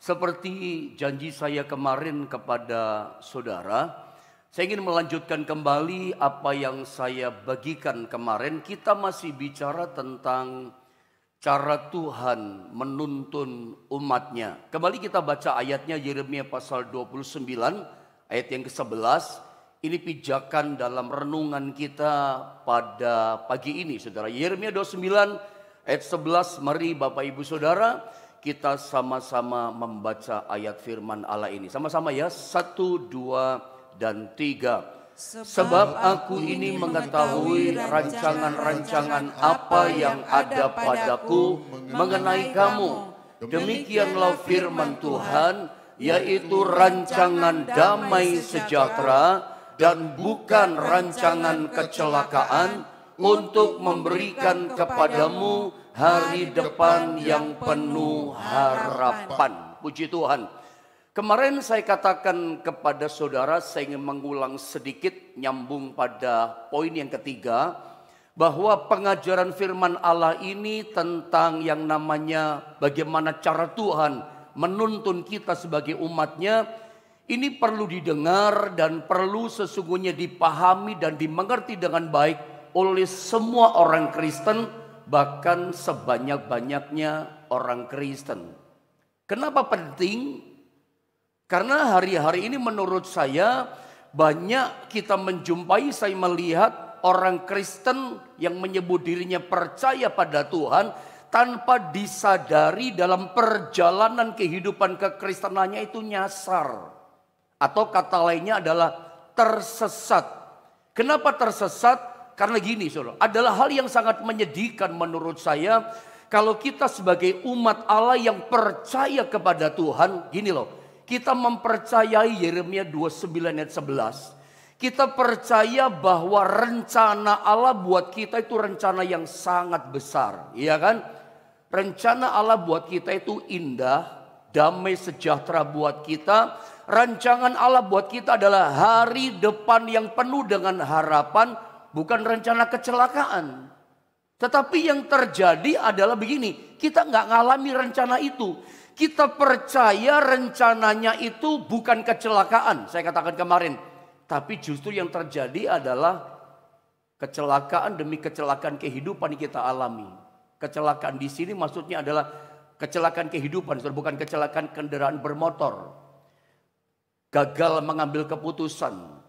Seperti janji saya kemarin kepada saudara, saya ingin melanjutkan kembali apa yang saya bagikan kemarin. Kita masih bicara tentang cara Tuhan menuntun umatnya. Kembali kita baca ayatnya Yeremia pasal 29 ayat yang ke-11. Ini pijakan dalam renungan kita pada pagi ini, saudara. Yeremia 29 ayat 11, mari Bapak Ibu Saudara kita sama-sama membaca ayat firman Allah ini. Sama-sama ya, 1, 2, dan 3. Sebab aku ini mengetahui rancangan-rancangan apa yang ada padaku mengenai kamu. Demikianlah firman Tuhan, yaitu rancangan damai sejahtera dan bukan rancangan kecelakaan, untuk memberikan kepadamu hari depan yang penuh harapan. Puji Tuhan. Kemarin saya katakan kepada saudara, saya ingin mengulang sedikit nyambung pada poin yang ketiga, bahwa pengajaran firman Allah ini tentang yang namanya bagaimana cara Tuhan menuntun kita sebagai umatnya, ini perlu didengar dan perlu sesungguhnya dipahami dan dimengerti dengan baik oleh semua orang Kristen, bahkan sebanyak-banyaknya orang Kristen. Kenapa penting? Karena hari-hari ini menurut saya banyak kita menjumpai, saya melihat orang Kristen yang menyebut dirinya percaya pada Tuhan tanpa disadari dalam perjalanan kehidupan kekristenannya itu nyasar. Atau kata lainnya adalah tersesat. Kenapa tersesat? Karena gini saudara, adalah hal yang sangat menyedihkan menurut saya kalau kita sebagai umat Allah yang percaya kepada Tuhan, gini loh, kita mempercayai Yeremia 29 ayat 11. Kita percaya bahwa rencana Allah buat kita itu rencana yang sangat besar, iya kan? Rencana Allah buat kita itu indah, damai sejahtera buat kita. Rancangan Allah buat kita adalah hari depan yang penuh dengan harapan, bukan rencana kecelakaan. Tetapi yang terjadi adalah begini, kita nggak ngalami rencana itu. Kita percaya rencananya itu bukan kecelakaan, saya katakan kemarin. Tapi justru yang terjadi adalah kecelakaan demi kecelakaan kehidupan yang kita alami. Kecelakaan di sini maksudnya adalah kecelakaan kehidupan, bukan kecelakaan kendaraan bermotor. Gagal mengambil keputusan,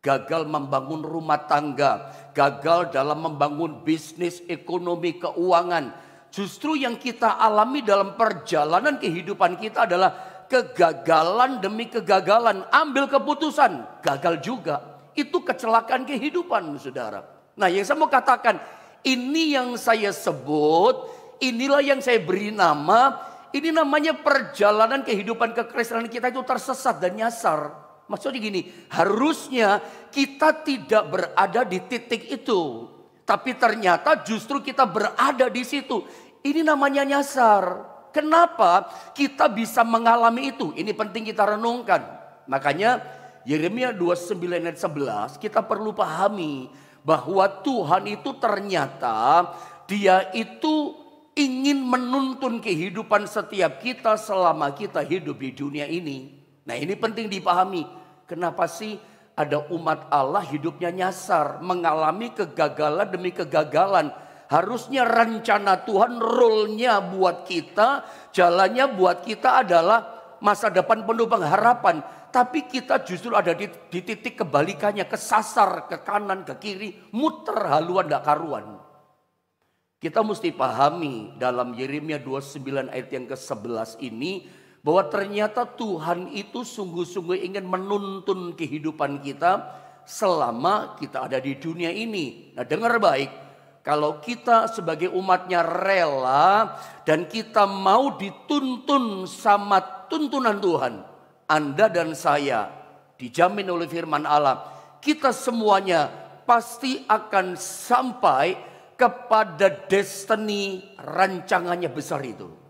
gagal membangun rumah tangga, gagal dalam membangun bisnis, ekonomi, keuangan. Justru yang kita alami dalam perjalanan kehidupan kita adalah kegagalan demi kegagalan. Ambil keputusan, gagal juga. Itu kecelakaan kehidupan, saudara. Nah, yang saya mau katakan, ini yang saya sebut, inilah yang saya beri nama. Ini namanya perjalanan kehidupan kekristenan kita itu tersesat dan nyasar. Maksudnya gini, harusnya kita tidak berada di titik itu. Tapi ternyata justru kita berada di situ. Ini namanya nyasar. Kenapa kita bisa mengalami itu? Ini penting kita renungkan. Makanya Yeremia 29 ayat 11 kita perlu pahami bahwa Tuhan itu ternyata Dia itu ingin menuntun kehidupan setiap kita selama kita hidup di dunia ini. Nah, ini penting dipahami. Kenapa sih ada umat Allah hidupnya nyasar, mengalami kegagalan demi kegagalan? Harusnya rencana Tuhan, role-nya buat kita, jalannya buat kita adalah masa depan penuh pengharapan. Tapi kita justru ada di titik kebalikannya, kesasar ke kanan, ke kiri, muter haluan gak karuan. Kita mesti pahami dalam Yeremia 29 ayat yang ke-11 ini, bahwa ternyata Tuhan itu sungguh-sungguh ingin menuntun kehidupan kita selama kita ada di dunia ini. Nah, dengar baik, kalau kita sebagai umatnya rela dan kita mau dituntun sama tuntunan Tuhan, Anda dan saya dijamin oleh firman Allah, kita semuanya pasti akan sampai kepada destiny rancangannya besar itu.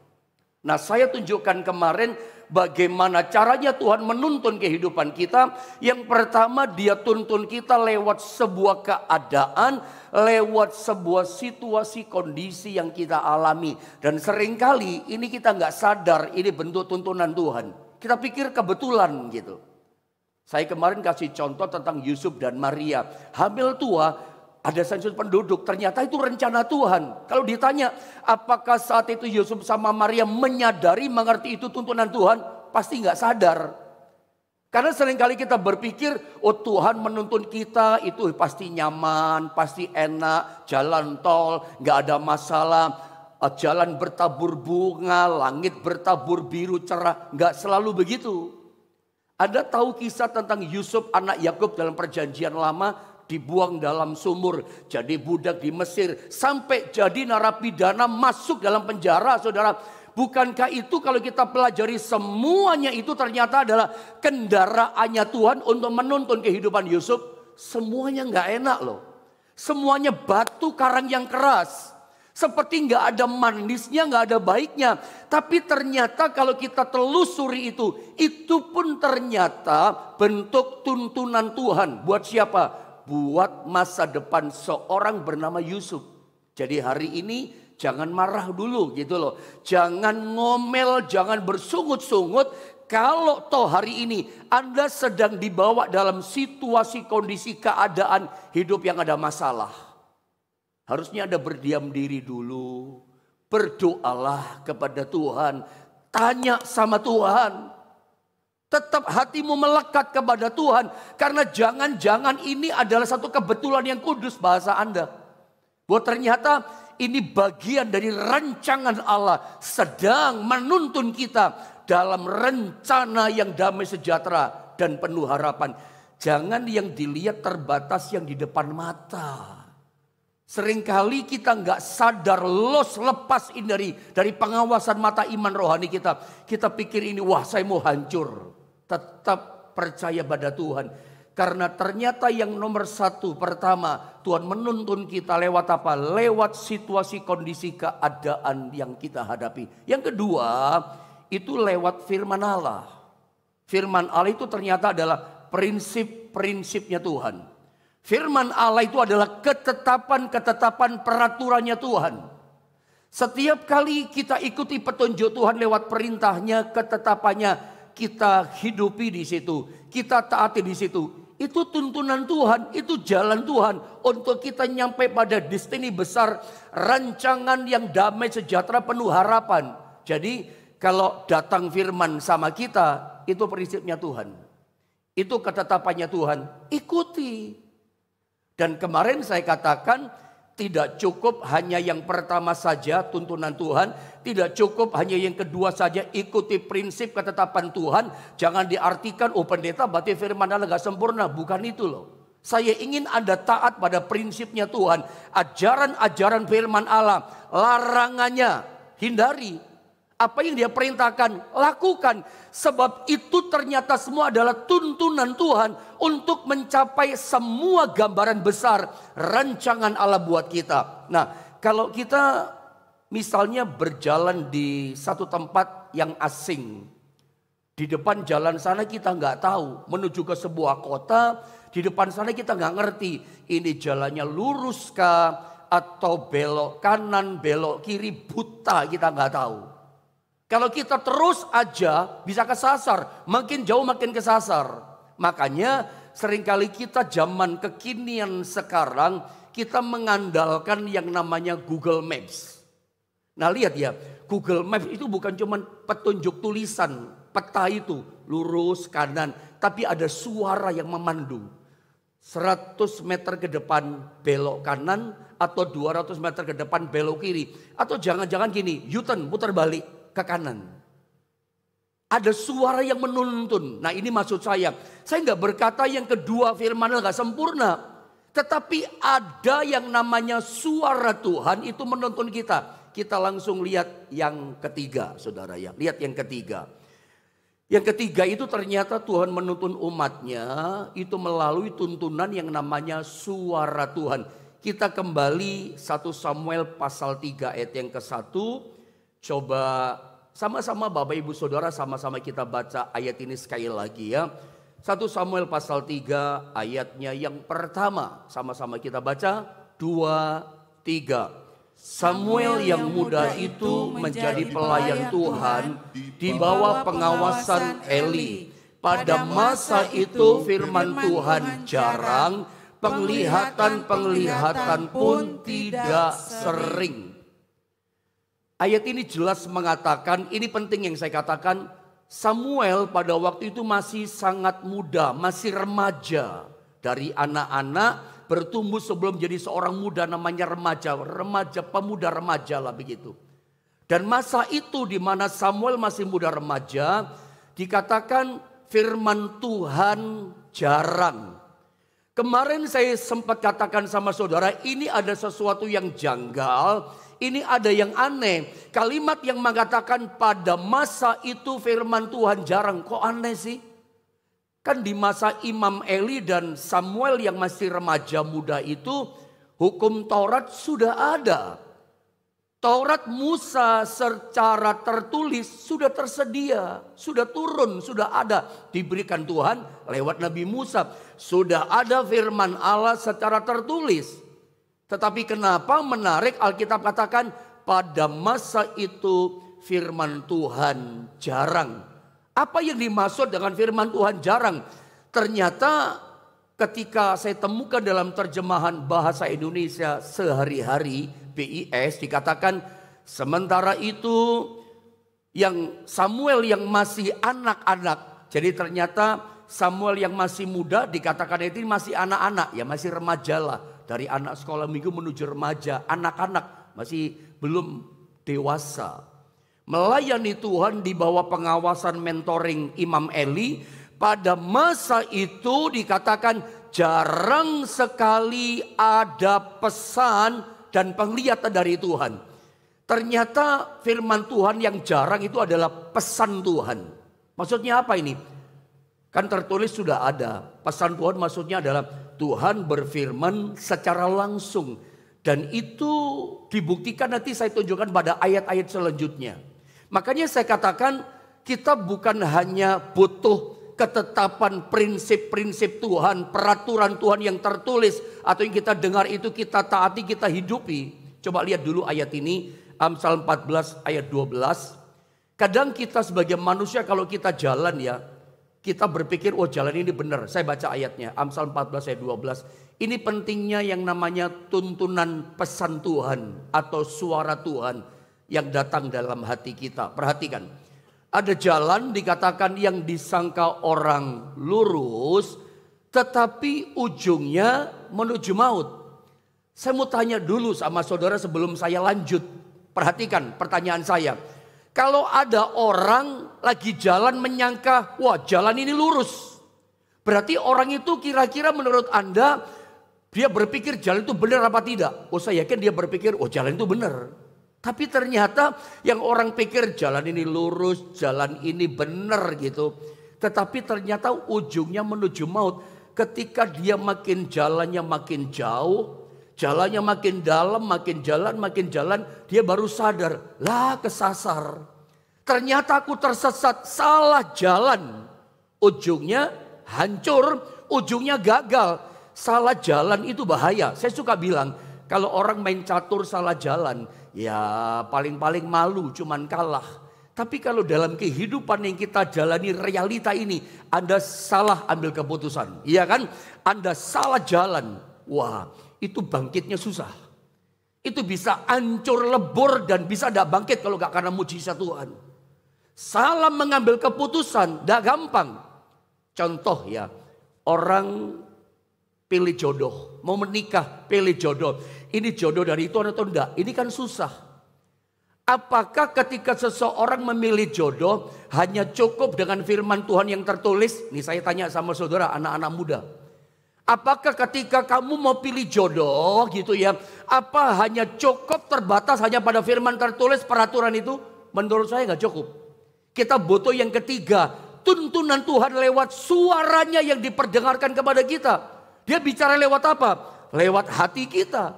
Nah, saya tunjukkan kemarin bagaimana caranya Tuhan menuntun kehidupan kita. Yang pertama, Dia tuntun kita lewat sebuah keadaan, lewat sebuah situasi kondisi yang kita alami. Dan seringkali ini kita nggak sadar ini bentuk tuntunan Tuhan. Kita pikir kebetulan gitu. Saya kemarin kasih contoh tentang Yusuf dan Maria. Hamil tua. Ada sensus penduduk, ternyata itu rencana Tuhan. Kalau ditanya, apakah saat itu Yusuf sama Maria menyadari, mengerti itu tuntunan Tuhan? Pasti nggak sadar. Karena seringkali kita berpikir, oh Tuhan menuntun kita itu pasti nyaman, pasti enak, jalan tol, nggak ada masalah, jalan bertabur bunga, langit bertabur biru cerah. Nggak selalu begitu. Anda tahu kisah tentang Yusuf anak Yakub dalam perjanjian lama? Dibuang dalam sumur, jadi budak di Mesir, sampai jadi narapidana masuk dalam penjara, saudara. Bukankah itu kalau kita pelajari semuanya itu ternyata adalah kendaraannya Tuhan untuk menuntun kehidupan Yusuf? Semuanya nggak enak loh. Semuanya batu karang yang keras. Seperti nggak ada manisnya, nggak ada baiknya. Tapi ternyata kalau kita telusuri itu pun ternyata bentuk tuntunan Tuhan. Buat siapa? Buat masa depan seorang bernama Yusuf. Jadi hari ini jangan marah dulu gitu loh. Jangan ngomel, jangan bersungut-sungut. Kalau toh hari ini Anda sedang dibawa dalam situasi kondisi keadaan hidup yang ada masalah. Harusnya Anda berdiam diri dulu. Berdoalah kepada Tuhan. Tanya sama Tuhan. Tetap hatimu melekat kepada Tuhan. Karena jangan-jangan ini adalah satu kebetulan yang kudus bahasa Anda. Bahwa ternyata ini bagian dari rancangan Allah. Sedang menuntun kita dalam rencana yang damai sejahtera dan penuh harapan. Jangan yang dilihat terbatas yang di depan mata. Seringkali kita nggak sadar lepas ini dari pengawasan mata iman rohani kita. Kita pikir ini wah saya mau hancur. Tetap percaya pada Tuhan. Karena ternyata yang nomor satu pertama Tuhan menuntun kita lewat apa? Lewat situasi kondisi keadaan yang kita hadapi. Yang kedua itu lewat firman Allah. Firman Allah itu ternyata adalah prinsip-prinsipnya Tuhan. Firman Allah itu adalah ketetapan-ketetapan peraturannya Tuhan. Setiap kali kita ikuti petunjuk Tuhan lewat perintahnya, ketetapannya, kita hidupi di situ, kita taati di situ. Itu tuntunan Tuhan, itu jalan Tuhan untuk kita nyampe pada destiny besar, rancangan yang damai sejahtera penuh harapan. Jadi kalau datang firman sama kita, itu prinsipnya Tuhan. Itu ketetapannya Tuhan, ikuti. Dan kemarin saya katakan tidak cukup hanya yang pertama saja tuntunan Tuhan. Tidak cukup hanya yang kedua saja ikuti prinsip ketetapan Tuhan. Jangan diartikan oh pendeta berarti firman Allah gak sempurna. Bukan itu loh. Saya ingin Anda taat pada prinsipnya Tuhan. Ajaran-ajaran firman Allah. Larangannya hindari. Apa yang dia perintahkan lakukan. Sebab itu ternyata semua adalah tuntunan Tuhan untuk mencapai semua gambaran besar rancangan Allah buat kita. Nah, kalau kita misalnya berjalan di satu tempat yang asing. Di depan jalan sana kita nggak tahu. Menuju ke sebuah kota, di depan sana kita nggak ngerti. Ini jalannya lurus kah atau belok kanan, belok kiri, buta kita nggak tahu. Kalau kita terus aja bisa kesasar, makin jauh makin kesasar. Makanya seringkali kita zaman kekinian sekarang kita mengandalkan yang namanya Google Maps. Nah lihat ya, Google Maps itu bukan cuma petunjuk tulisan, peta itu lurus kanan. Tapi ada suara yang memandu. 100 meter ke depan belok kanan atau 200 meter ke depan belok kiri. Atau jangan-jangan gini, U-turn putar balik ke kanan. Ada suara yang menuntun. Nah ini maksud saya nggak berkata yang kedua firman Allah nggak sempurna. Tetapi ada yang namanya suara Tuhan itu menuntun kita. Kita langsung lihat yang ketiga saudara ya. Lihat yang ketiga. Yang ketiga itu ternyata Tuhan menuntun umatnya itu melalui tuntunan yang namanya suara Tuhan. Kita kembali 1 Samuel pasal 3 ayat yang ke-1. Coba sama-sama Bapak Ibu Saudara, sama-sama kita baca ayat ini sekali lagi ya. 1 Samuel pasal 3 ayatnya yang pertama. Sama-sama kita baca. 2, 3. Samuel yang muda itu menjadi pelayan Tuhan di bawah pengawasan Eli. Pada masa itu firman Tuhan jarang, penglihatan-penglihatan pun tidak sering. Ayat ini jelas mengatakan, ini penting yang saya katakan, Samuel pada waktu itu masih sangat muda, masih remaja. Dari anak-anak bertumbuh sebelum jadi seorang muda, namanya remaja, pemuda remaja lah begitu. Dan masa itu di mana Samuel masih muda remaja, dikatakan firman Tuhan jarang. Kemarin saya sempat katakan sama saudara, ini ada sesuatu yang janggal, ini ada yang aneh. Kalimat yang mengatakan pada masa itu firman Tuhan jarang, kok aneh sih? Kan di masa Imam Eli dan Samuel yang masih remaja muda itu, hukum Taurat sudah ada. Taurat Musa secara tertulis sudah tersedia, sudah turun, sudah ada. Diberikan Tuhan lewat Nabi Musa. Sudah ada firman Allah secara tertulis. Tetapi kenapa menarik Alkitab katakan pada masa itu firman Tuhan jarang. Apa yang dimaksud dengan firman Tuhan jarang? Ternyata ketika saya temukan dalam terjemahan bahasa Indonesia sehari-hari BIS dikatakan sementara itu yang Samuel yang masih anak-anak. Jadi ternyata Samuel yang masih muda dikatakan itu masih anak-anak, ya masih remaja lah. Dari anak sekolah minggu menuju remaja, anak-anak masih belum dewasa. Melayani Tuhan di bawah pengawasan mentoring Imam Eli. Pada masa itu dikatakan jarang sekali ada pesan dan penglihatan dari Tuhan. Ternyata firman Tuhan yang jarang itu adalah pesan Tuhan. Maksudnya apa ini? Kan tertulis sudah ada. Pesan Tuhan maksudnya adalah Tuhan berfirman secara langsung. Dan itu dibuktikan nanti saya tunjukkan pada ayat-ayat selanjutnya. Makanya saya katakan kita bukan hanya butuh ketetapan prinsip-prinsip Tuhan, peraturan Tuhan yang tertulis atau yang kita dengar itu kita taati, kita hidupi. Coba lihat dulu ayat ini, Amsal 14 ayat 12. Kadang kita sebagai manusia kalau kita jalan ya, kita berpikir oh jalan ini benar. Saya baca ayatnya, Amsal 14 ayat 12. Ini pentingnya yang namanya tuntunan pesan Tuhan atau suara Tuhan yang datang dalam hati kita. Perhatikan, ada jalan dikatakan yang disangka orang lurus, tetapi ujungnya menuju maut. Saya mau tanya dulu sama saudara sebelum saya lanjut. Perhatikan pertanyaan saya. Kalau ada orang lagi jalan menyangka, wah jalan ini lurus. Berarti orang itu kira-kira menurut Anda, dia berpikir jalan itu benar apa tidak? Oh saya yakin dia berpikir, oh jalan itu benar. Tapi ternyata yang orang pikir jalan ini lurus, jalan ini benar gitu. Tetapi ternyata ujungnya menuju maut. Ketika dia makin jalannya makin jauh, jalannya makin dalam, makin jalan, dia baru sadar, lah kesasar. Ternyata aku tersesat, salah jalan. Ujungnya hancur, ujungnya gagal. Salah jalan itu bahaya. Saya suka bilang, kalau orang main catur salah jalan, ya paling-paling malu cuman kalah. Tapi kalau dalam kehidupan yang kita jalani realita ini, Anda salah ambil keputusan. Iya kan? Anda salah jalan. Wah itu bangkitnya susah. Itu bisa hancur lebur dan bisa tidak bangkit kalau gak karena mujizat Tuhan. Salah mengambil keputusan, tidak gampang. Contoh ya, orang pilih jodoh, mau menikah pilih jodoh. Ini jodoh dari Tuhan atau enggak? Ini kan susah. Apakah ketika seseorang memilih jodoh hanya cukup dengan firman Tuhan yang tertulis? Nih saya tanya sama saudara anak-anak muda. Apakah ketika kamu mau pilih jodoh gitu ya, apa hanya cukup terbatas hanya pada firman tertulis peraturan itu? Menurut saya nggak cukup. Kita butuh yang ketiga, tuntunan Tuhan lewat suaranya yang diperdengarkan kepada kita. Dia bicara lewat apa? Lewat hati kita.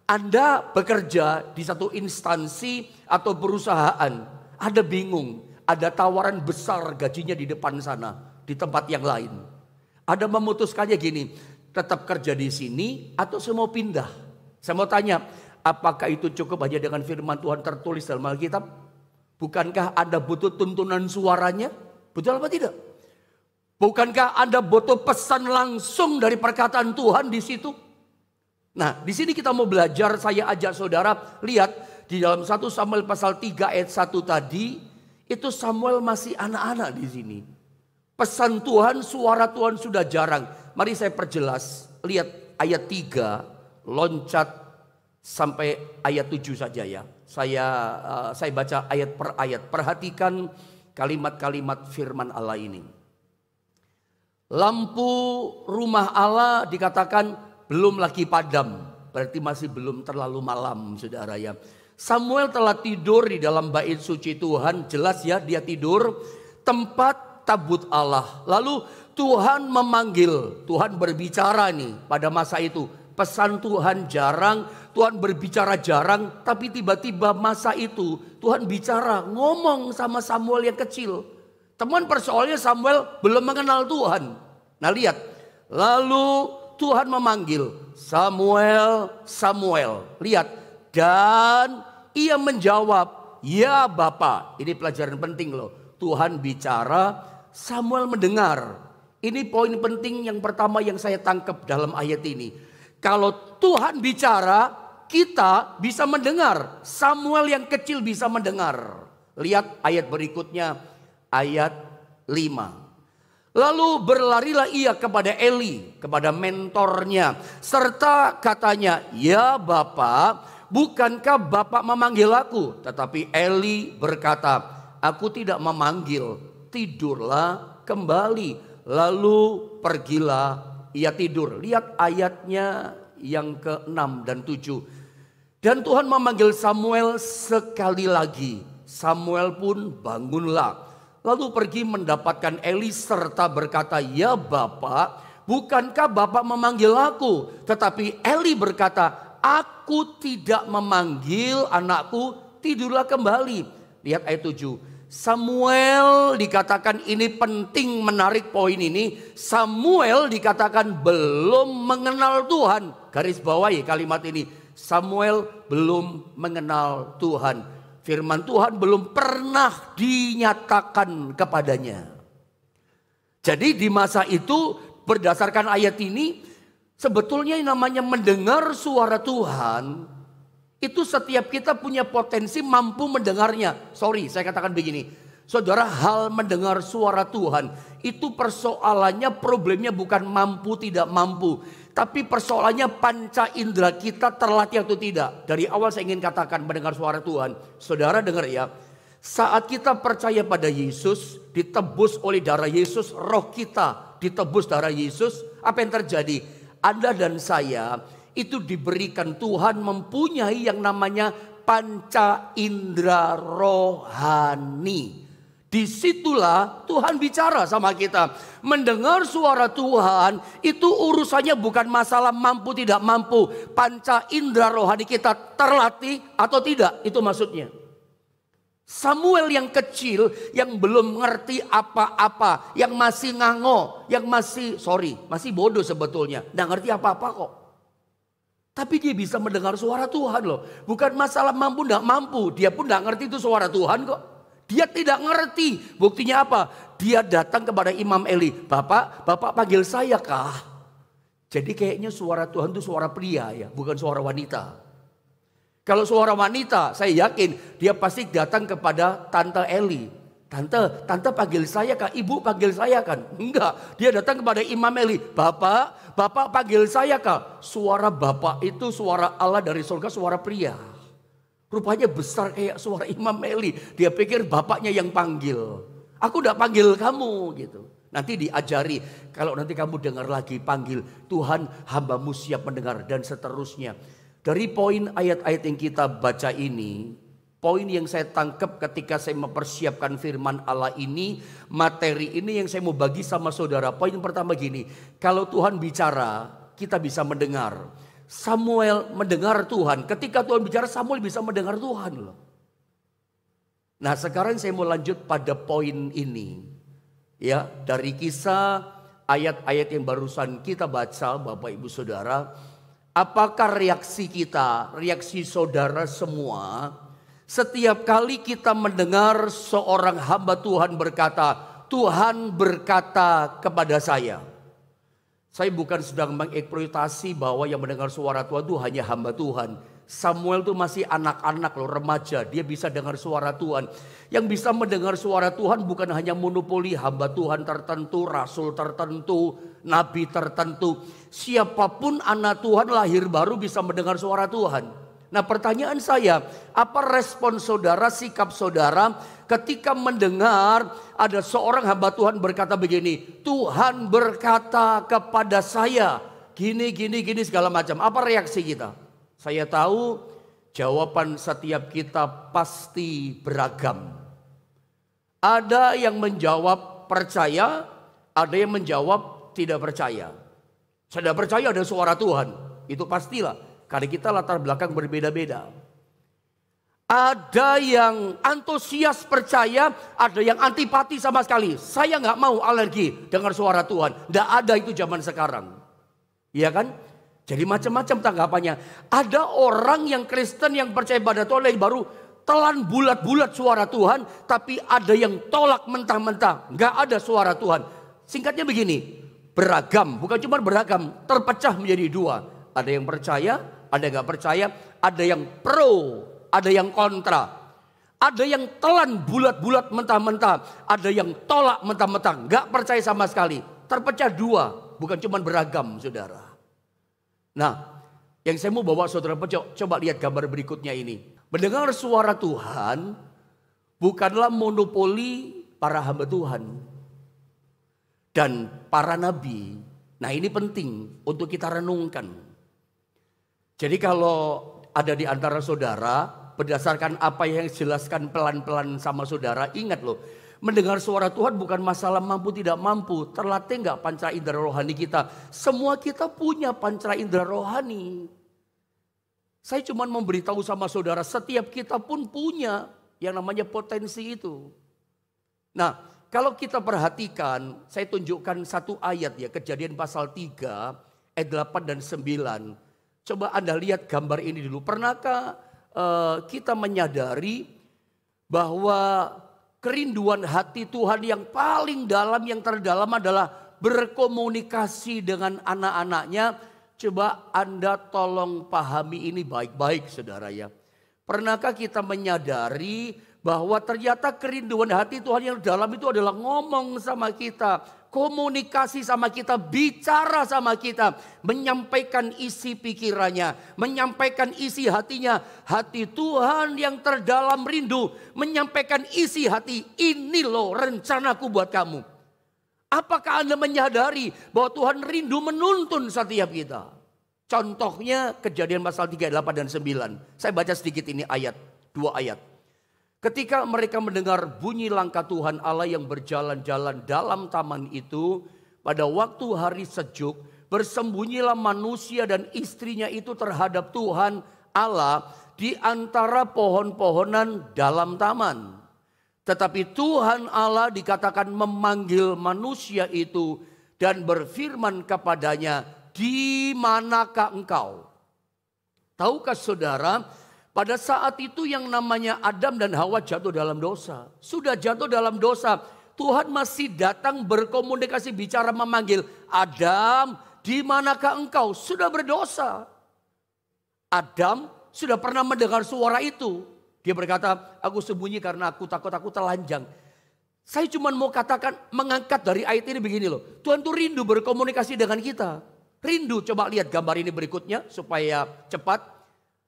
Anda bekerja di satu instansi atau perusahaan. ada bingung, ada tawaran besar gajinya di depan sana, di tempat yang lain. Ada memutuskannya gini, tetap kerja di sini atau saya mau pindah. Saya mau tanya, apakah itu cukup hanya dengan firman Tuhan tertulis dalam Alkitab? Bukankah Anda butuh tuntunan suaranya? Betul apa tidak? Bukankah Anda butuh pesan langsung dari perkataan Tuhan di situ? Nah, di sini kita mau belajar, saya ajak saudara lihat di dalam 1 Samuel pasal 3 ayat 1 tadi, itu Samuel masih anak-anak di sini. Pesan Tuhan, suara Tuhan sudah jarang. Mari saya perjelas, lihat ayat 3, loncat sampai ayat 7 saja ya. Saya baca ayat per ayat. Perhatikan kalimat-kalimat firman Allah ini. Lampu rumah Allah dikatakan belum lagi padam. Berarti masih belum terlalu malam, saudara ya. Samuel telah tidur di dalam bait suci Tuhan. Jelas ya, dia tidur tempat tabut Allah. Lalu Tuhan memanggil. Tuhan berbicara nih pada masa itu. Pesan Tuhan jarang, Tuhan berbicara jarang, tapi tiba-tiba masa itu Tuhan bicara, ngomong sama Samuel yang kecil. Teman persoalannya Samuel belum mengenal Tuhan. Nah lihat, lalu Tuhan memanggil Samuel, Samuel. Lihat, dan ia menjawab, ya Bapa. Ini pelajaran penting loh. Tuhan bicara, Samuel mendengar. Ini poin penting yang pertama yang saya tangkap dalam ayat ini. Kalau Tuhan bicara, kita bisa mendengar. Samuel yang kecil bisa mendengar. Lihat ayat berikutnya, ayat 5. Lalu berlarilah ia kepada Eli, kepada mentornya. Serta katanya, ya Bapa, bukankah Bapak memanggil aku? Tetapi Eli berkata, aku tidak memanggil, tidurlah kembali. Lalu pergilah ia tidur. Lihat ayatnya yang ke-6 dan 7. Dan Tuhan memanggil Samuel sekali lagi. Samuel pun bangunlah. Lalu pergi mendapatkan Eli serta berkata, ya Bapak, bukankah Bapak memanggil aku? Tetapi Eli berkata, aku tidak memanggil anakku, tidurlah kembali. Lihat ayat 7. Samuel dikatakan, ini penting, menarik poin ini. Samuel dikatakan belum mengenal Tuhan. Garis bawahi kalimat ini. Samuel belum mengenal Tuhan. Firman Tuhan belum pernah dinyatakan kepadanya. Jadi di masa itu berdasarkan ayat ini, sebetulnya yang namanya mendengar suara Tuhan, itu setiap kita punya potensi mampu mendengarnya. Sorry, saya katakan begini. Saudara, hal mendengar suara Tuhan itu persoalannya, problemnya bukan mampu tidak mampu. Tapi persoalannya panca indera kita terlatih atau tidak. Dari awal saya ingin katakan mendengar suara Tuhan. Saudara dengar ya. Saat kita percaya pada Yesus, ditebus oleh darah Yesus, roh kita ditebus darah Yesus. Apa yang terjadi? Anda dan saya itu diberikan Tuhan mempunyai yang namanya panca indera rohani. Disitulah Tuhan bicara sama kita. Mendengar suara Tuhan itu urusannya bukan masalah mampu tidak mampu. Panca indera rohani kita terlatih atau tidak, itu maksudnya. Samuel yang kecil, yang belum ngerti apa-apa, yang masih ngango, yang masih bodoh sebetulnya. Nggak ngerti apa-apa kok. Tapi dia bisa mendengar suara Tuhan loh. Bukan masalah mampu tidak mampu. Dia pun tidak ngerti itu suara Tuhan kok. Dia tidak ngerti. Buktinya apa? Dia datang kepada Imam Eli. Bapak panggil saya kah? Jadi kayaknya suara Tuhan itu suara pria ya. Bukan suara wanita. Kalau suara wanita, saya yakin dia pasti datang kepada Tante Eli. Tante panggil saya kah? Ibu panggil saya kan? Enggak, dia datang kepada Imam Eli. Bapak panggil saya kah? Suara Bapak itu suara Allah dari surga, suara pria. Rupanya besar kayak suara Imam Eli. Dia pikir bapaknya yang panggil. Aku udah panggil kamu gitu. Nanti diajari, kalau nanti kamu dengar lagi panggil, Tuhan hambamu siap mendengar dan seterusnya. Dari poin ayat-ayat yang kita baca ini, poin yang saya tangkap ketika saya mempersiapkan firman Allah ini, materi ini yang saya mau bagi sama saudara. Poin yang pertama gini, kalau Tuhan bicara, kita bisa mendengar. Samuel mendengar Tuhan. Ketika Tuhan bicara, Samuel bisa mendengar Tuhan loh. Nah, sekarang saya mau lanjut pada poin ini. Ya, dari kisah ayat-ayat yang barusan kita baca, Bapak Ibu Saudara, apakah reaksi kita, reaksi saudara semua setiap kali kita mendengar seorang hamba Tuhan berkata, Tuhan berkata kepada saya. Saya bukan sedang mengeksploitasi bahwa yang mendengar suara Tuhan itu hanya hamba Tuhan. Samuel itu masih anak-anak loh, remaja. Dia bisa dengar suara Tuhan. Yang bisa mendengar suara Tuhan bukan hanya monopoli hamba Tuhan tertentu, rasul tertentu, nabi tertentu. Siapapun anak Tuhan lahir baru bisa mendengar suara Tuhan. Nah, pertanyaan saya, apa respon saudara, sikap saudara ketika mendengar ada seorang hamba Tuhan berkata begini, Tuhan berkata kepada saya, gini segala macam. Apa reaksi kita? Saya tahu jawaban setiap kita pasti beragam. Ada yang menjawab percaya, ada yang menjawab tidak percaya. Saya percaya ada suara Tuhan, itu pastilah. Karena kita latar belakang berbeda-beda. Ada yang antusias percaya, ada yang antipati sama sekali. Saya nggak mau, alergi dengar suara Tuhan. Nggak ada itu zaman sekarang. Iya kan? Jadi macam-macam tanggapannya. Ada orang yang Kristen yang percaya pada Tuhan yang baru telan bulat-bulat suara Tuhan. Tapi ada yang tolak mentah-mentah. Nggak ada suara Tuhan. Singkatnya begini, beragam. Bukan cuma beragam, terpecah menjadi dua. Ada yang percaya, ada yang nggak percaya, ada yang pro, ada yang kontra. Ada yang telan bulat-bulat mentah-mentah, ada yang tolak mentah-mentah, nggak percaya sama sekali. Terpecah dua, bukan cuma beragam, saudara. Nah, yang saya mau bawa saudara coba lihat gambar berikutnya ini. Mendengar suara Tuhan bukanlah monopoli para hamba Tuhan dan para nabi. Nah, ini penting untuk kita renungkan. Jadi kalau ada di antara saudara, berdasarkan apa yang dijelaskan pelan-pelan sama saudara, ingat loh, mendengar suara Tuhan bukan masalah mampu tidak mampu, terlatih nggak panca indera rohani kita. Semua kita punya panca indera rohani. Saya cuma memberitahu sama saudara, setiap kita pun punya yang namanya potensi itu. Nah, kalau kita perhatikan, saya tunjukkan satu ayat ya, Kejadian pasal 3, ayat 8 dan 9. Coba Anda lihat gambar ini dulu. Pernahkah kita menyadari bahwa kerinduan hati Tuhan yang paling dalam, yang terdalam adalah berkomunikasi dengan anak-anaknya? Coba Anda tolong pahami ini baik-baik, saudara ya. Pernahkah kita menyadari bahwa ternyata kerinduan hati Tuhan yang dalam itu adalah ngomong sama kita, komunikasi sama kita, bicara sama kita, menyampaikan isi pikirannya, menyampaikan isi hatinya. Hati Tuhan yang terdalam rindu menyampaikan isi hati, ini loh rencanaku buat kamu. Apakah Anda menyadari bahwa Tuhan rindu menuntun setiap kita? Contohnya Kejadian pasal 3, 8 dan 9. Saya baca sedikit ini ayat, 2 ayat. Ketika mereka mendengar bunyi langkah Tuhan Allah yang berjalan-jalan dalam taman itu, pada waktu hari sejuk, bersembunyilah manusia dan istrinya itu terhadap Tuhan Allah di antara pohon-pohonan dalam taman. Tetapi Tuhan Allah dikatakan memanggil manusia itu dan berfirman kepadanya, di manakah engkau? Tahukah saudara, pada saat itu yang namanya Adam dan Hawa jatuh dalam dosa. Sudah jatuh dalam dosa, Tuhan masih datang berkomunikasi, bicara, memanggil. Adam, di manakah engkau? Sudah berdosa. Adam sudah pernah mendengar suara itu. Dia berkata, aku sembunyi karena aku takut, aku telanjang. Saya cuma mau katakan, mengangkat dari ayat ini begini loh. Tuhan tuh rindu berkomunikasi dengan kita. Rindu, coba lihat gambar ini berikutnya supaya cepat.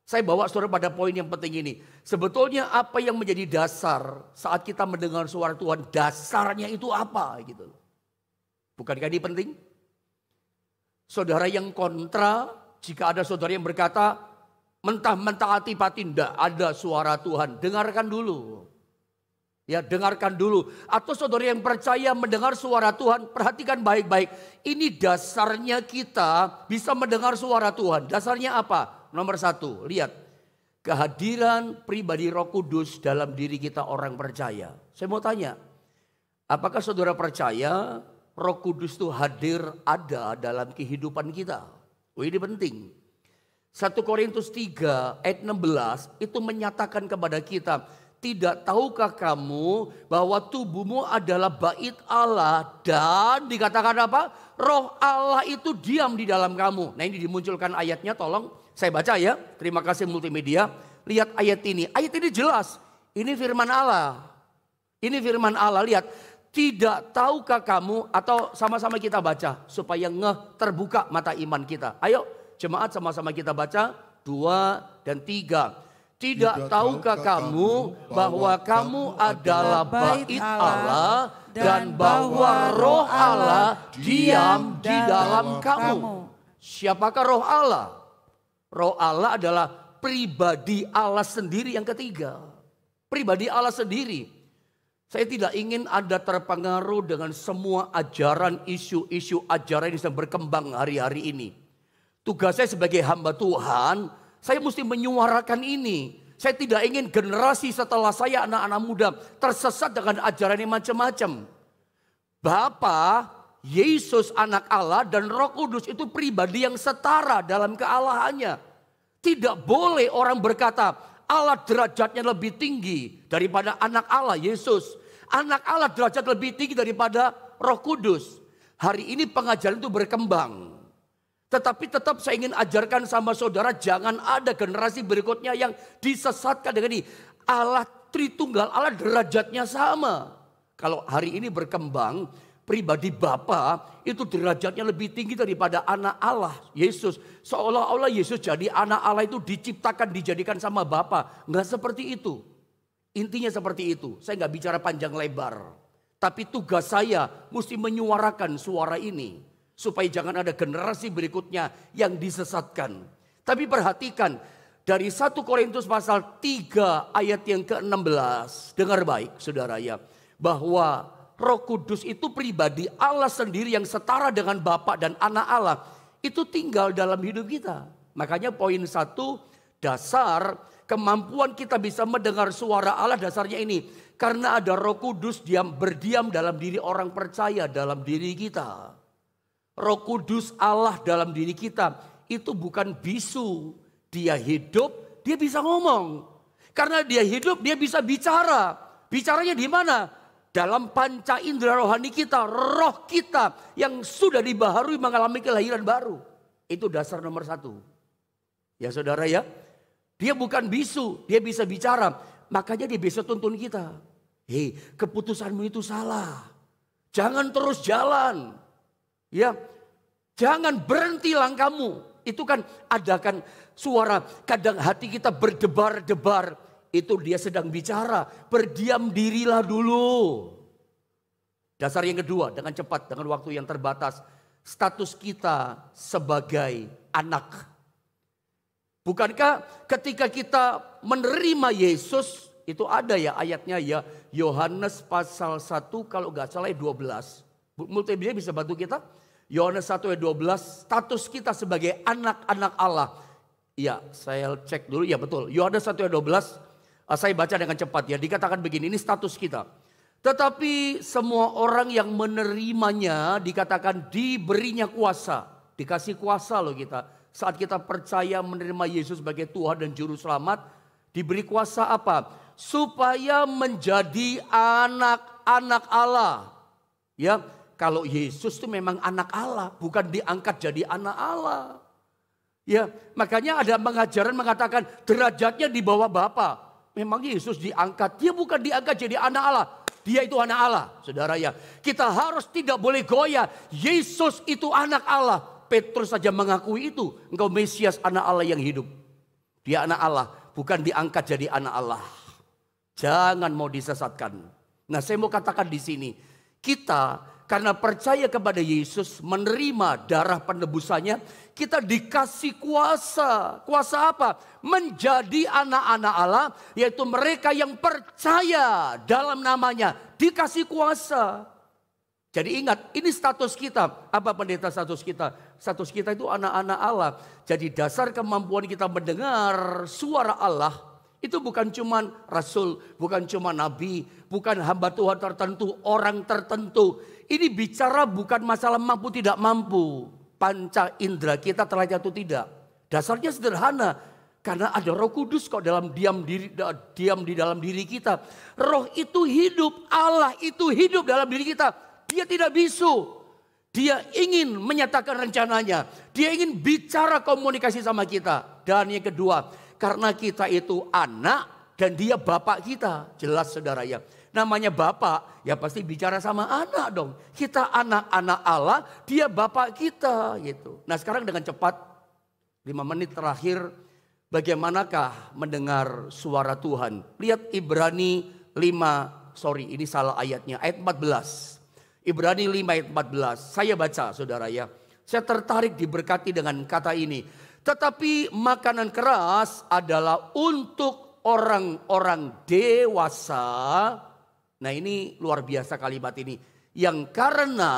Saya bawa saudara pada poin yang penting ini. Sebetulnya apa yang menjadi dasar saat kita mendengar suara Tuhan, dasarnya itu apa gitu. Bukankah ini penting? Saudara yang kontra, jika ada saudara yang berkata, mentah-mentah hati-hati, tidak ada suara Tuhan. Dengarkan dulu. Ya, dengarkan dulu. Atau saudara yang percaya mendengar suara Tuhan, perhatikan baik-baik. Ini dasarnya kita bisa mendengar suara Tuhan. Dasarnya apa? Nomor 1, lihat. kehadiran pribadi Roh Kudus dalam diri kita orang percaya. Saya mau tanya, apakah saudara percaya Roh Kudus itu hadir ada dalam kehidupan kita? Oh, ini penting. 1 Korintus 3 ayat 16 itu menyatakan kepada kita, tidak tahukah kamu bahwa tubuhmu adalah bait Allah dan dikatakan apa? Roh Allah itu diam di dalam kamu. Nah, ini dimunculkan ayatnya, tolong saya baca ya. Terima kasih multimedia. Lihat ayat ini. Ayat ini jelas. Ini firman Allah. Ini firman Allah. Lihat. Tidak tahukah kamu, atau sama-sama kita baca supaya terbuka mata iman kita. Ayo jemaat sama-sama kita baca. 2 dan 3. Tidak tahukah kamu bahwa kamu adalah bait Allah dan bahwa Roh Allah diam di dalam kamu. Siapakah Roh Allah? Roh Allah adalah pribadi Allah sendiri yang ketiga. Pribadi Allah sendiri. Saya tidak ingin Anda terpengaruh dengan semua ajaran, isu-isu ajaran yang sedang berkembang hari-hari ini. Tugas saya sebagai hamba Tuhan, saya mesti menyuarakan ini. Saya tidak ingin generasi setelah saya, anak-anak muda, tersesat dengan ajaran yang macam-macam. Bapa, Yesus anak Allah dan Roh Kudus itu pribadi yang setara dalam kealahannya. Tidak boleh orang berkata Allah derajatnya lebih tinggi daripada anak Allah Yesus. Anak Allah derajat lebih tinggi daripada Roh Kudus. Hari ini pengajaran itu berkembang. Tetapi tetap saya ingin ajarkan sama saudara, jangan ada generasi berikutnya yang disesatkan dengan ini. Allah Tritunggal, Allah derajatnya sama. Kalau hari ini berkembang, pribadi Bapa itu derajatnya lebih tinggi daripada anak Allah Yesus. Seolah-olah Yesus jadi anak Allah itu diciptakan, dijadikan sama Bapa. Enggak seperti itu. Intinya seperti itu. Saya enggak bicara panjang lebar. Tapi tugas saya mesti menyuarakan suara ini. Supaya jangan ada generasi berikutnya yang disesatkan. Tapi perhatikan dari 1 Korintus pasal 3 ayat yang ke-16. Dengar baik saudara ya. Bahwa Roh Kudus itu pribadi Allah sendiri yang setara dengan Bapa dan anak Allah. Itu tinggal dalam hidup kita. Makanya poin 1 dasar kemampuan kita bisa mendengar suara Allah dasarnya ini. Karena ada Roh Kudus berdiam dalam diri orang percaya dalam diri kita. Roh Kudus Allah dalam diri kita itu bukan bisu. Dia hidup, dia bisa ngomong. Karena dia hidup, dia bisa bicara. Bicaranya di mana? Dalam panca indera rohani kita, roh kita yang sudah dibaharui mengalami kelahiran baru. Itu dasar nomor 1. Ya saudara ya, dia bukan bisu, dia bisa bicara. Makanya dia bisa tuntun kita. Hei, keputusanmu itu salah. Jangan terus jalan. Ya, jangan berhenti langkahmu. Itu kan adakan suara, kadang hati kita berdebar-debar. Itu dia sedang bicara, berdiam dirilah dulu. Dasar yang kedua, dengan cepat, dengan waktu yang terbatas. Status kita sebagai anak. Bukankah ketika kita menerima Yesus, itu ada ya ayatnya ya. Yohanes pasal 1 kalau gak salah 12. Multimedia bisa bantu kita. Yohanes 1 ayat 12, status kita sebagai anak-anak Allah. Ya, saya cek dulu, ya betul. Yohanes 1 ayat 12, saya baca dengan cepat ya. Dikatakan begini, ini status kita. Tetapi semua orang yang menerimanya dikatakan diberinya kuasa. Dikasih kuasa loh kita. Saat kita percaya menerima Yesus sebagai Tuhan dan Juru Selamat, diberi kuasa apa? Supaya menjadi anak-anak Allah. Ya. Kalau Yesus itu memang anak Allah, bukan diangkat jadi anak Allah. Ya, makanya ada pengajaran mengatakan derajatnya di bawah Bapa. Memang Yesus diangkat, dia bukan diangkat jadi anak Allah. Dia itu anak Allah, saudara ya. Kita harus tidak boleh goyah. Yesus itu anak Allah. Petrus saja mengakui itu. Engkau Mesias, anak Allah yang hidup. Dia anak Allah, bukan diangkat jadi anak Allah. Jangan mau disesatkan. Nah, saya mau katakan di sini, kita karena percaya kepada Yesus, menerima darah penebusannya, kita dikasih kuasa. Kuasa apa? Menjadi anak-anak Allah, yaitu mereka yang percaya dalam namanya. Dikasih kuasa. Jadi ingat, ini status kita. Apa pendeta status kita? Status kita itu anak-anak Allah. Jadi dasar kemampuan kita mendengar suara Allah, itu bukan cuma rasul, bukan cuma nabi, bukan hamba Tuhan tertentu, orang tertentu. Ini bicara bukan masalah mampu tidak mampu. Panca indera kita terlatih atau tidak. Dasarnya sederhana. Karena ada Roh Kudus kok diam di dalam diri kita. Roh itu hidup, Allah itu hidup dalam diri kita. Dia tidak bisu. Dia ingin menyatakan rencananya. Dia ingin bicara komunikasi sama kita. Dan yang kedua, karena kita itu anak dan dia bapak kita. Jelas saudara ya. Namanya bapak, ya pasti bicara sama anak dong. Kita anak-anak Allah, dia bapak kita gitu. Nah sekarang dengan cepat, 5 menit terakhir, bagaimanakah mendengar suara Tuhan? Lihat Ibrani 5, ini salah ayatnya, ayat 14. Ibrani 5 ayat 14. Saya baca saudara ya. Saya tertarik diberkati dengan kata ini. Tetapi makanan keras adalah untuk orang-orang dewasa. Nah ini luar biasa kalimat ini. Yang karena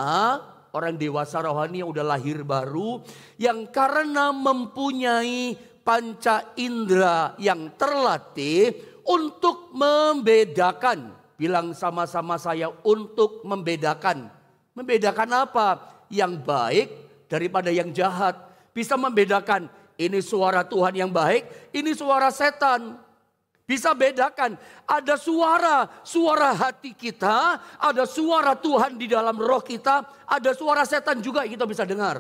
orang dewasa rohani yang udah lahir baru. Yang karena mempunyai panca indera yang terlatih untuk membedakan. Bilang sama-sama saya, untuk membedakan. Membedakan apa? Yang baik daripada yang jahat. Bisa membedakan, ini suara Tuhan yang baik, ini suara setan. Bisa bedakan, ada suara hati kita, ada suara Tuhan di dalam roh kita, ada suara setan juga yang kita bisa dengar.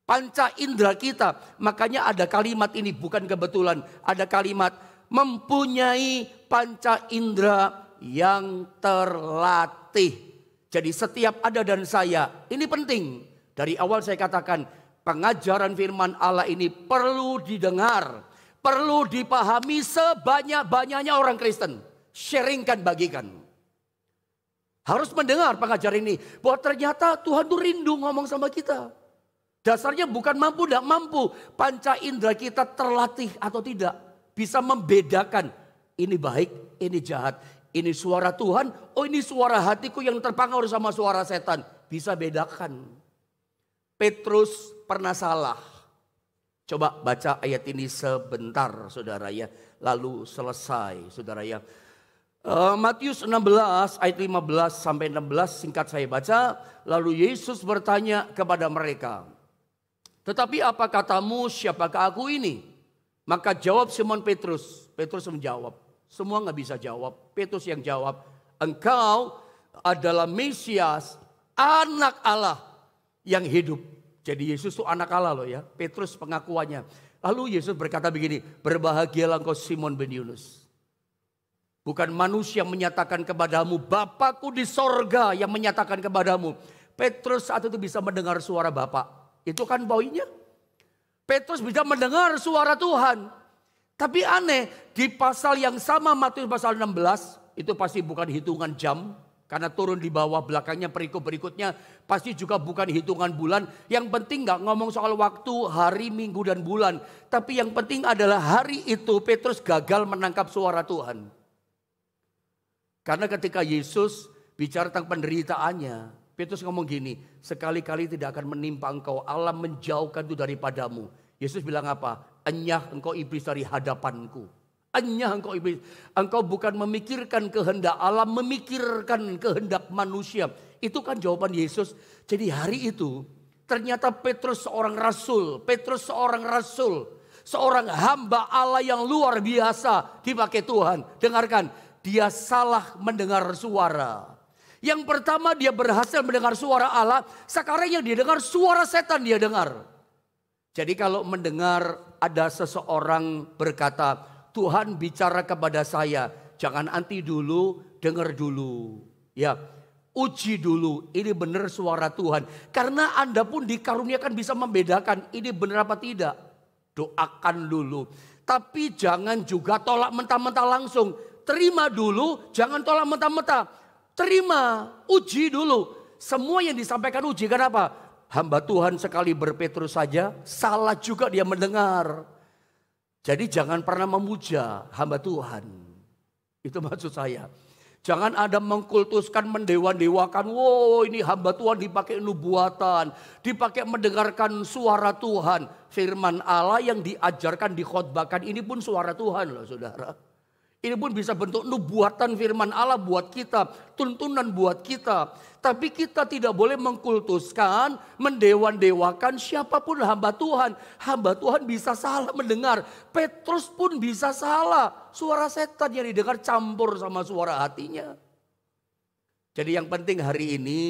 Panca indera kita, makanya ada kalimat ini bukan kebetulan, ada kalimat mempunyai panca indera yang terlatih. Jadi setiap ada dan saya, ini penting. Dari awal saya katakan, pengajaran firman Allah ini perlu didengar, perlu dipahami sebanyak-banyaknya orang Kristen. Sharingkan, bagikan. Harus mendengar pengajaran ini, bahwa ternyata Tuhan tuh rindu ngomong sama kita. Dasarnya bukan mampu tidak mampu, panca indera kita terlatih atau tidak. Bisa membedakan, ini baik, ini jahat. Ini suara Tuhan, oh ini suara hatiku yang terpengaruh sama suara setan. Bisa bedakan. Petrus pernah salah. Coba baca ayat ini sebentar saudara ya. Lalu selesai saudara ya. Matius 16 ayat 15 sampai 16 singkat saya baca. Lalu Yesus bertanya kepada mereka. Tetapi apa katamu, siapakah aku ini? Maka jawab Simon Petrus. Petrus menjawab. Semua gak bisa jawab. Petrus yang jawab. Engkau adalah Mesias, anak Allah yang hidup. Jadi Yesus itu anak Allah loh ya. Petrus pengakuannya. Lalu Yesus berkata begini. Berbahagialah engkau Simon bin Yunus. Bukan manusia yang menyatakan kepadamu. Bapakku di sorga yang menyatakan kepadamu. Petrus saat itu bisa mendengar suara Bapak. Itu kan poinnya. Petrus bisa mendengar suara Tuhan. Tapi aneh, di pasal yang sama Matius pasal 16, itu pasti bukan hitungan jam. Karena turun di bawah belakangnya perikop berikutnya, pasti juga bukan hitungan bulan. Yang penting gak ngomong soal waktu, hari, minggu, dan bulan. Tapi yang penting adalah hari itu Petrus gagal menangkap suara Tuhan. Karena ketika Yesus bicara tentang penderitaannya, Petrus ngomong gini, sekali-kali tidak akan menimpa engkau, Allah menjauhkan itu daripadamu. Yesus bilang apa? Enyah engkau iblis dari hadapanku. Enyah engkau iblis. Engkau bukan memikirkan kehendak Allah, memikirkan kehendak manusia. Itu kan jawaban Yesus. Jadi hari itu ternyata Petrus seorang rasul. Petrus seorang rasul. Seorang hamba Allah yang luar biasa dipakai Tuhan. Dengarkan, dia salah mendengar suara. Yang pertama dia berhasil mendengar suara Allah. Sekarang yang dia dengar suara setan dia dengar. Jadi kalau mendengar ada seseorang berkata, Tuhan bicara kepada saya. Jangan anti dulu, dengar dulu. Ya, uji dulu. Ini benar suara Tuhan. Karena Anda pun dikaruniakan bisa membedakan. Ini benar apa tidak. Doakan dulu. Tapi jangan juga tolak mentah-mentah langsung. Terima dulu, jangan tolak mentah-mentah. Terima, uji dulu. Semua yang disampaikan uji, kenapa? Hamba Tuhan sekali berpetrus saja, salah juga dia mendengar. Jadi jangan pernah memuja hamba Tuhan. Itu maksud saya. Jangan Anda mengkultuskan, mendewa-dewakan. Wow, ini hamba Tuhan dipakai nubuatan, dipakai mendengarkan suara Tuhan. Firman Allah yang diajarkan, dikhotbahkan, ini pun suara Tuhan loh saudara. Ini pun bisa bentuk nubuatan firman Allah buat kita, tuntunan buat kita. Tapi kita tidak boleh mengkultuskan, mendewa-dewakan siapapun hamba Tuhan. Hamba Tuhan bisa salah mendengar. Petrus pun bisa salah. Suara setan yang didengar campur sama suara hatinya. Jadi yang penting hari ini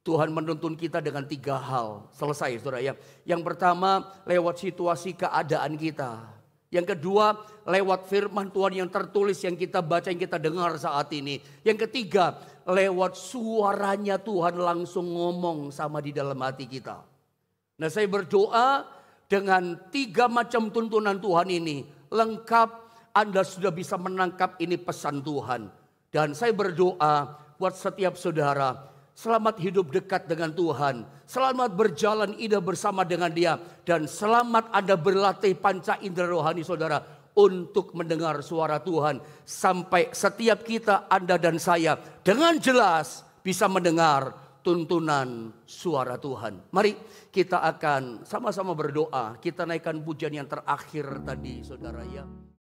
Tuhan menuntun kita dengan 3 hal. Selesai saudara ya. Yang pertama lewat situasi keadaan kita. Yang kedua lewat firman Tuhan yang tertulis yang kita baca, yang kita dengar saat ini. Yang ketiga lewat suaranya Tuhan langsung ngomong sama di dalam hati kita. Nah saya berdoa dengan 3 macam tuntunan Tuhan ini lengkap, Anda sudah bisa menangkap ini pesan Tuhan. Dan saya berdoa buat setiap saudara, selamat hidup dekat dengan Tuhan. Selamat berjalan indah bersama dengan Dia. Dan selamat Anda berlatih panca indera rohani saudara untuk mendengar suara Tuhan. Sampai setiap kita, Anda dan saya dengan jelas bisa mendengar tuntunan suara Tuhan. Mari kita akan sama-sama berdoa. Kita naikkan pujian yang terakhir tadi saudara ya.